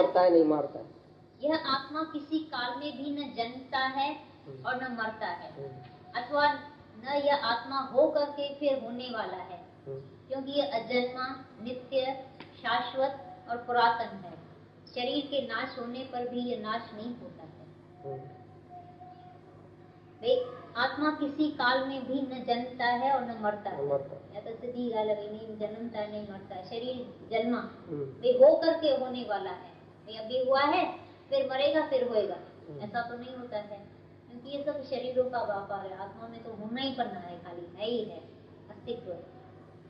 मरता है नहीं मारता है। यह आत्मा किसी काल में भी न जन्मता है और न मरता है, अथवा न यह आत्मा हो करके फिर होने वाला है, क्योंकि यह अजन्मा, नित्य, शाश्वत और पुरातन है। शरीर के नाश होने पर भी यह नाश नहीं होता है। वे आत्मा किसी काल में भी न जन्मता है और न मरता है। या तो सीधी गाल नहीं जन्मता नहीं मरता है। शरीर जन्मा वे हो करके होने वाला है। वे अभी हुआ है फिर मरेगा फिर होएगा, ऐसा तो नहीं होता है, क्योंकि ये सब शरीरों का व्यापार है। आत्मा में तो होना ही पड़ना है, खाली है ही है, अस्तित्व है।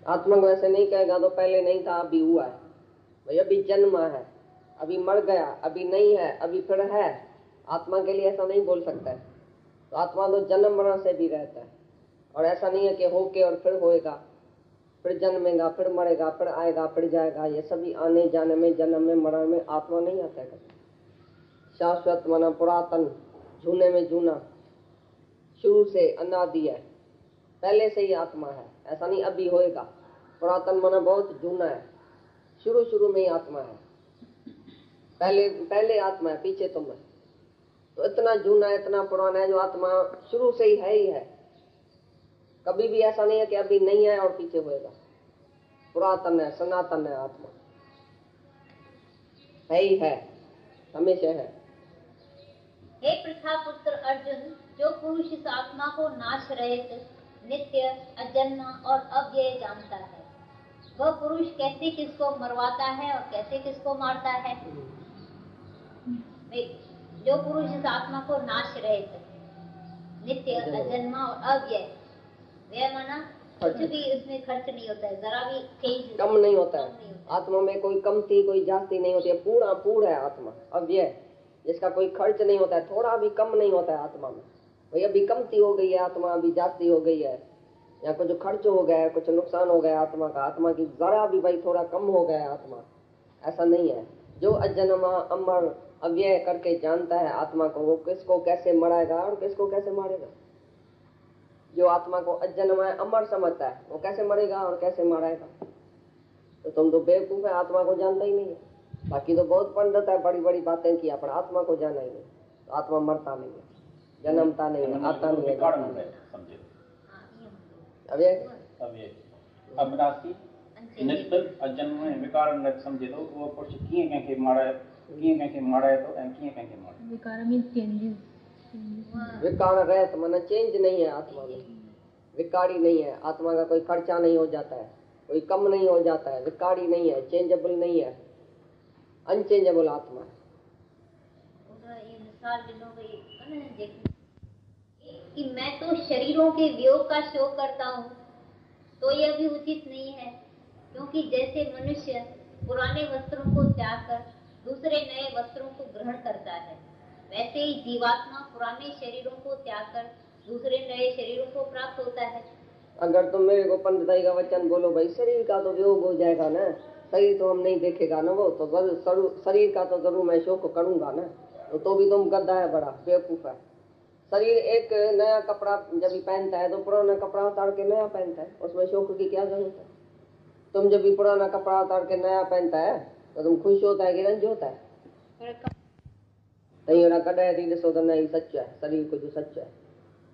आत्मा को ऐसे नहीं कहेगा तो पहले नहीं था अभी हुआ है, भाई अभी जन्मा है, अभी मर गया, अभी नहीं है, अभी फिर है। आत्मा के लिए ऐसा नहीं बोल सकता है। तो आत्मा तो जन्म मरण से भी रहता है, और ऐसा नहीं है कि होके और फिर होएगा, फिर जन्मेगा, फिर मरेगा, फिर आएगा, फिर जाएगा। ये सभी आने जाने में, जन्म में, मरण में आत्मा नहीं आता है। शाश्वत माना पुरातन, जूने में जूना, शुरू से अनादि है, पहले से ही आत्मा है। ऐसा नहीं अभी होएगा। पुरातन माना बहुत जूना है, शुरू शुरू में ही आत्मा है, पहले आत्मा है, पीछे तुम है। तो इतना जूना, इतना पुराना है जो आत्मा शुरू से ही है। कभी भी ऐसा नहीं है कि अभी नहीं है और पीछे होएगा। पुरातन है, सनातन है, आत्मा है ही है, हमेशा है। हे पृथा पुत्र अर्जुन, जो पुरुष इस आत्मा को नाश रहित, नित्य, अजन्मा और अव्यय जानता है, वह पुरुष कैसे किसको मरवाता है और कैसे किसको मारता है। जो पुरुष इस आत्मा को नाश रहित, नित्य, अजन्मा और अव्यय, व्यय माना कुछ भी इसमें खर्च नहीं होता है, जरा भी चेंज कम नहीं होता है। आत्मा में कोई कमती कोई जास्ती नहीं होती है, पूरा पूरा है आत्मा अव्यय, जिसका कोई खर्च नहीं होता है, थोड़ा भी कम नहीं होता है आत्मा में। भाई अभी कमती हो गई है आत्मा, अभी जास्ती हो गई है, या कुछ खर्च हो गया है, कुछ नुकसान हो गया आत्मा का, आत्मा की जरा भी भाई थोड़ा कम हो गया है आत्मा, ऐसा नहीं है। जो अजन्मा अमर अव्यय करके जानता है आत्मा को, वो किसको कैसे मराएगा और किसको कैसे मारेगा। जो आत्मा को अजन्मा अमर समझता है, वो कैसे मरेगा और कैसे मारेगा। तो तुम तो बेवकूफ है, आत्मा को जानता ही नहीं है। बाकी तो बहुत पंडित है, बड़ी बड़ी बातें किया, पर आत्मा को जाना ही नहीं। तो आत्मा मरता नहीं है, जन्मता नहीं है, आता नहीं है, अविनाशी नित्य अजन्म विकार न समझे तो वो पुरुष किए कह मारा है, किए कह मारा है, तो किए कह मारा विकार मींस चेंजेस। विकार रहत माना चेंज नहीं है आत्मा में, विकारी नहीं है आत्मा का, कोई खर्चा नहीं हो जाता है, कोई कम नहीं हो जाता है, विकारी नहीं है, चेंजेबल नहीं है, अनचेंजेबल आत्मा है। कि मैं तो शरीरों के वियोग का शोक करता हूँ, तो यह भी उचित नहीं है, क्योंकि जैसे मनुष्य पुराने वस्त्रों को त्याग कर दूसरे नए वस्त्रों को ग्रहण करता है, वैसे ही जीवात्मा पुराने शरीरों को त्याग कर दूसरे नए शरीरों को प्राप्त होता है। अगर तुम मेरे को पंडिताई का वचन बोलो भाई शरीर का तो वियोग हो जाएगा ना, शरीर तो हम नहीं देखेगा ना, वो तो शरीर का तो जरूर मैं शोक करूंगा ना, तो भी तुम गद्दा है, बड़ा बेवकूफ है। शरीर एक नया कपड़ा जब भी पहनता है तो पुराना कपड़ा उतार के नया पहनता है, उसमें शोक की क्या जरूरत है। तुम जब भी पुराना कपड़ा उतार के नया पहनता है तो तुम खुश होता है कि रंज होता है। कड़े थी ॾिसो त न ही सच है, शरीर को जो सच है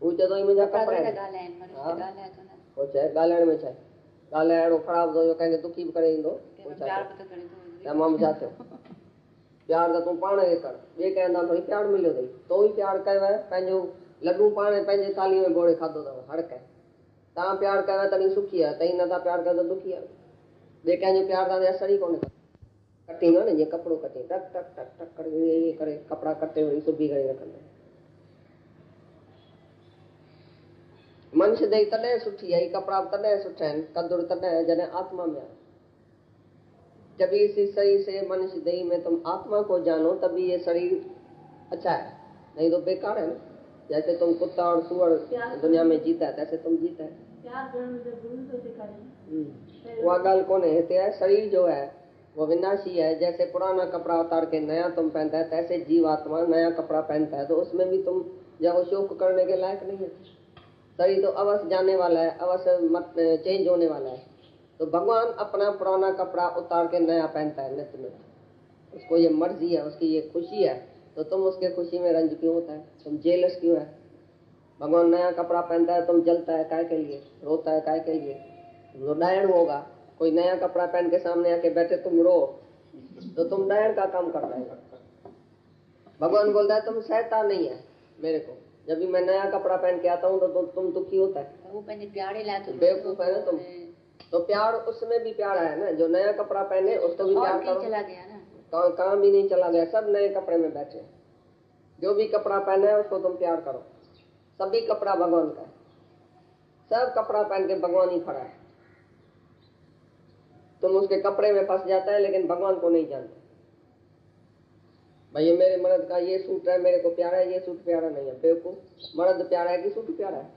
ऊंचे तो ही मुंहिंजा कपड़ा ॻाल्हाइण में छा आहे, ॻाल्हाइण अहिड़ो ख़राबु थो जो कंहिंखे दुखी बि करे ईंदो। तमामु छा थियो, प्यार त तूं पाण खे कर, ॿिए कंहिं हंधा थोरी प्यार मिलियो अथई, तो ई प्यार कयो आहे, पंहिंजो लॾूं पाण पंहिंजे थाली में बोड़े खाधो अथव हर कंहिं। तव्हां प्यार कयो आहे तॾहिं सुखी आहे, तव्हीं नथा प्यार कयो त दुखी आहे। ॿिए कंहिंजो प्यार तव्हांखे असर ई कोन्हे। कटींदो न जीअं कपिड़ो कटे टक टक टक टक करे ईअं करे कपिड़ा कटे वरी सुबी करे रखंदा। मनुष्य देही तॾहिं सुठी आहे, कपिड़ा तॾहिं सुठा आहिनि, कदुर तॾहिं जॾहिं आत्मा में आहे। जब इसी शरीर से मनुष्य देही में तुम आत्मा को जानो तभी ये शरीर अच्छा है, नहीं तो बेकार है ना। जैसे तुम कुत्ता और सुअर दुनिया में जीता है तैसे तुम जीता है। वह गल कौन है, शरीर जो है वो विनाशी है। जैसे पुराना कपड़ा उतार के नया तुम पहनता है, तैसे जीवात्मा नया कपड़ा पहनता है, तो उसमें भी तुम जब शोक करने के लायक नहीं है। शरीर तो अवश्य जाने वाला है, अवश्य चेंज होने वाला है। तो भगवान अपना पुराना कपड़ा उतार के नया पहनता है नित्य नित्य, उसको ये मर्जी है, उसकी ये खुशी है, तो तुम उसके खुशी में रंज क्यों होता है? तुम जेलस क्यों है? भगवान नया कपड़ा पहनता है, तुम जलता है काय के लिए, रोता है काय के लिए? जो डायन होगा, कोई नया कपड़ा पहन के सामने आके बैठे तुम रो, तो तुम डायन का काम करता है। भगवान बोलता है तुम सहता नहीं है मेरे को, जब भी मैं नया कपड़ा पहन के आता हूँ तो तुम दुखी होता है। वो पहले प्यारे ला तो बेवकूफ है ना तुम। तो प्यार उसमें भी प्यारा है ना, जो नया कपड़ा पहने उसको भी प्यार करो। चला गया ना, काम भी नहीं चला गया, सब नए कपड़े में बैठे। जो भी कपड़ा पहने है उसको तुम प्यार करो। सभी कपड़ा भगवान का है, सब कपड़ा पहन के भगवान ही खड़ा है। तुम उसके कपड़े में फंस जाता है, लेकिन भगवान को नहीं जानते। भाई ये मेरे मर्द का ये सूट है, मेरे को प्यारा है, ये सूट प्यारा नहीं है। बेवकूफ, मर्द प्यारा है कि सूट प्यारा है?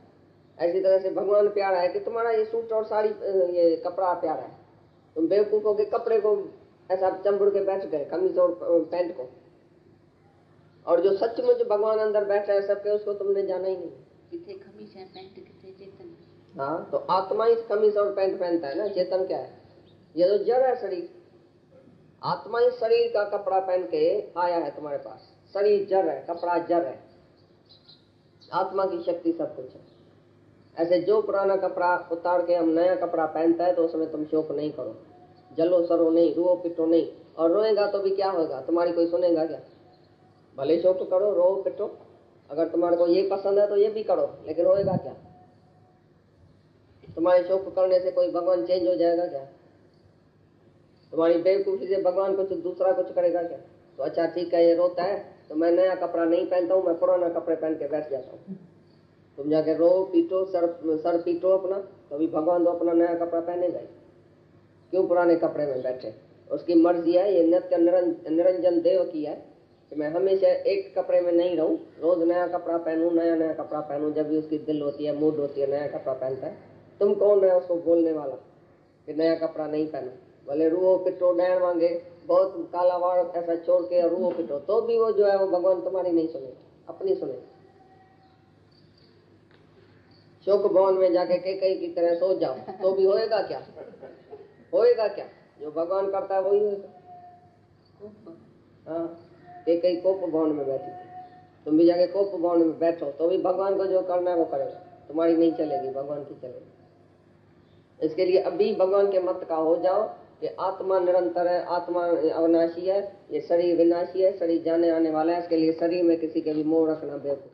ऐसी तरह से भगवान प्यारा है कि तुम्हारा ये सूट और साड़ी, ये कपड़ा प्यारा है। तुम बेवकूफ हो के कपड़े को ऐसा चंबड़ के बैठ गए, कमीज और पैंट को। और जो सचमुच भगवान अंदर बैठा है सबके, उसको तुमने जाना ही नहीं। कितने कमीज है, पैंट कितने चेतन। हाँ, तो आत्मा ही कमीज और पैंट पहनता है ना, चेतन क्या है? ये तो जड़ है शरीर। आत्मा ही शरीर का कपड़ा पहन के आया है तुम्हारे पास। शरीर जड़ है, कपड़ा जड़ है, आत्मा की शक्ति सब कुछ है। ऐसे जो पुराना कपड़ा उतार के हम नया कपड़ा पहनता है, तो उसमें तुम शोक नहीं करो, जलो सरो नहीं, रो पिटो नहीं। और रोएगा तो भी क्या होगा? तुम्हारी कोई सुनेगा क्या? भले शोक करो, रो पिटो, अगर तुम्हारे को ये पसंद है तो ये भी करो, लेकिन रोएगा क्या? तुम्हारे शोक करने से कोई भगवान चेंज हो जाएगा क्या? तुम्हारी बेवकूफी से भगवान कुछ दूसरा कुछ करेगा क्या? तो अच्छा ठीक है, ये रोता है तो मैं नया कपड़ा नहीं पहनता हूँ, मैं पुराना कपड़े पहन के बैठ जाता हूँ। तुम जाके रो पीटो, सर पीटो अपना, तभी भगवान तो अपना नया कपड़ा पहनेगा ही। क्यों पुराने कपड़े में बैठे? उसकी मर्जी है, ये नित्य निरंजन देव की है कि मैं हमेशा एक कपड़े में नहीं रहूं, रोज नया कपड़ा पहनूं, नया कपड़ा पहनूं। जब भी उसकी दिल होती है, मूड होती है, नया कपड़ा पहनता है। तुम कौन है उसको बोलने वाला कि नया कपड़ा नहीं पहना? भले रूहो पिटो, डैन मांगे, बहुत काला वाड़ ऐसा छोड़ के रूहो पिटो, तो भी वो जो है वो भगवान तुम्हारी नहीं सुने, अपनी सुने। शोक भवन में जाके कई की तरह सो जाओ, तो भी होएगा क्या? होएगा क्या? जो भगवान करता है वही होएगा। हाँ, कई कोप भवन में बैठी, तुम भी जाके कोप भवन में बैठो, तो भी भगवान को जो करना है वो करेगा, तुम्हारी नहीं चलेगी, भगवान की चलेगी। इसके लिए अभी भगवान के मत का हो जाओ कि आत्मा निरंतर है, आत्मा अविनाशी है, ये शरीर विनाशी है, शरीर जाने आने वाला है। इसके लिए शरीर में किसी के भी मोह रखना बेवकूफ।